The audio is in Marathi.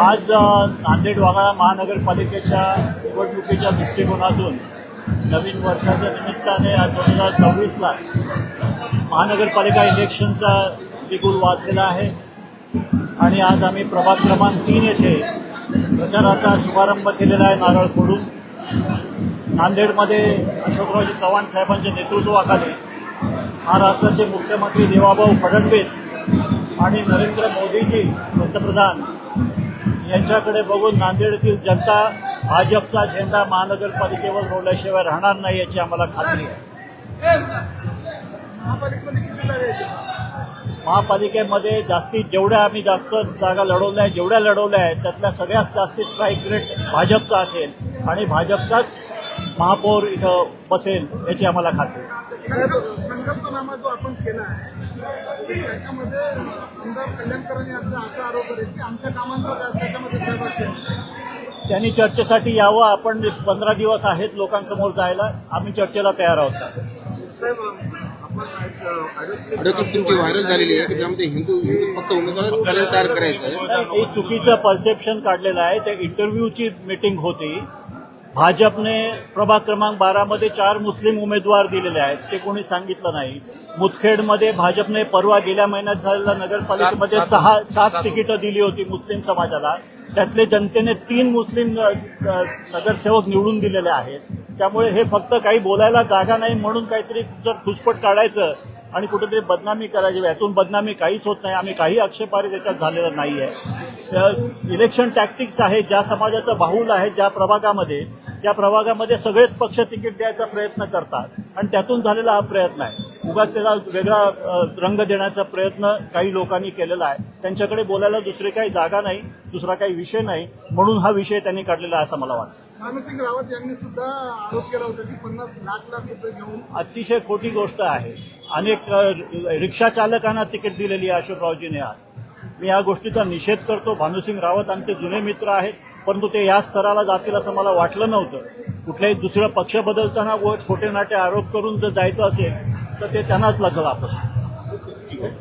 आज नांदेड वाघाळा महानगरपालिकेच्या निवडणुकीच्या दृष्टिकोनातून नवीन वर्षाच्या निमित्ताने 2026ला महानगरपालिका इलेक्शनचा बिगुल वाजलेला आहे आणि आज आम्ही प्रभाग क्रमांक 3 येथे प्रचाराचा शुभारंभ केलेला आहे नारळ फोडून। नांदेडमध्ये अशोकरावजी चव्हाण साहेबांच्या नेतृत्वाखाली महाराष्ट्राचे मुख्यमंत्री देवाभाऊ फडणवीस आणि नरेंद्र मोदीजी पंतप्रधान यांच्याकडे बघून नांदेडतील जनता भाजपचा झेंडा महानगरपालिकेवर रोवल्याशिवाय राहणार नाही याची आम्हाला खात्री आहे। महापालिकेमध्ये जेवढ्या आम्ही जास्त जागा लढवल्या जेवढ्या लढवल्या आहेत त्यातल्या सगळ्यात जास्त स्ट्राईक रेट भाजपचा असेल आणि भाजपचाच महापौर इथं बसेल याची आम्हाला खात्री आहे। संकल्पनामा जो आपण केला आहे त्याच्यामध्ये आमदार कल्याणकरांनी असा आरोप आहे की आमच्या कामांचा त्याच्यामध्ये सहभाग केला। त्यांनी चर्चेसाठी यावं, आपण 15 दिवस आहेत लोकांसमोर जायला, आम्ही चर्चेला तयार आहोत का साहेब? अडकून तुमची व्हायरल झालेली आहे की त्यामध्ये हिंदू फक्त उमेदवार तयार करायचं आहे, हे चुकीचं परसेप्शन काढलेलं आहे। ते इंटरव्ह्यूची मीटिंग होती। भाजपने प्रभाग क्रमांक 12 मध्ये 4 मुस्लिम उमेदवार दिलेले आहेत, ते कोणी सांगितलं नाही। मुदखेडमध्ये भाजपने परवा गेल्या महिन्यात झालेल्या नगरपालिकेमध्ये 7 तिकीटं दिली होती मुस्लिम समाजाला, त्यातले जनतेने 3 मुस्लिम नगरसेवक निवडून दिलेले आहेत। त्यामुळे हे फक्त काही बोलायला जागा नाही म्हणून काहीतरी जर घुसपट काढायचं आणि कुठेतरी बदनामी करायची, यातून बदनामी काहीच होत नाही। आम्ही काही आक्षेपार्ह त्याच्यात झालेलं नाही आहे। इलेक्शन टॅक्टिक्स आहे, ज्या समाजाचं बाहुल आहे ज्या प्रभागामध्ये, त्या प्रभागामध्ये सगळेच पक्ष तिकीट द्यायचा प्रयत्न करतात आणि त्यातून झालेला हा प्रयत्न आहे। उगाच त्याला वेगळा रंग देण्याचा प्रयत्न काही लोकांनी केलेला आहे। त्यांच्याकडे बोलायला दुसरी काही जागा नाही, दुसरा काही विषय नाही, म्हणून हा विषय त्यांनी काढलेला आहे असं मला वाटतं। भानुसिंग रावत यांनी सुद्धा आरोप केला होता की 50 लाख रुपये घेऊन, अतिशय खोटी गोष्ट आहे। अनेक रिक्षा चालकांना तिकीट दिलेली आहे अशोकरावजीने आज। मी या गोष्टीचा निषेध करतो। भानुसिंग रावत आमचे जुने मित्र आहेत, परंतु ते या स्तराला जातील असं मला वाटलं नव्हतं। कुठल्याही दुसरं पक्ष बदलताना व छोटे नाटे आरोप करून जर जायचं असेल तर ते त्यांनाच लागलं वापस। ठीक आहे।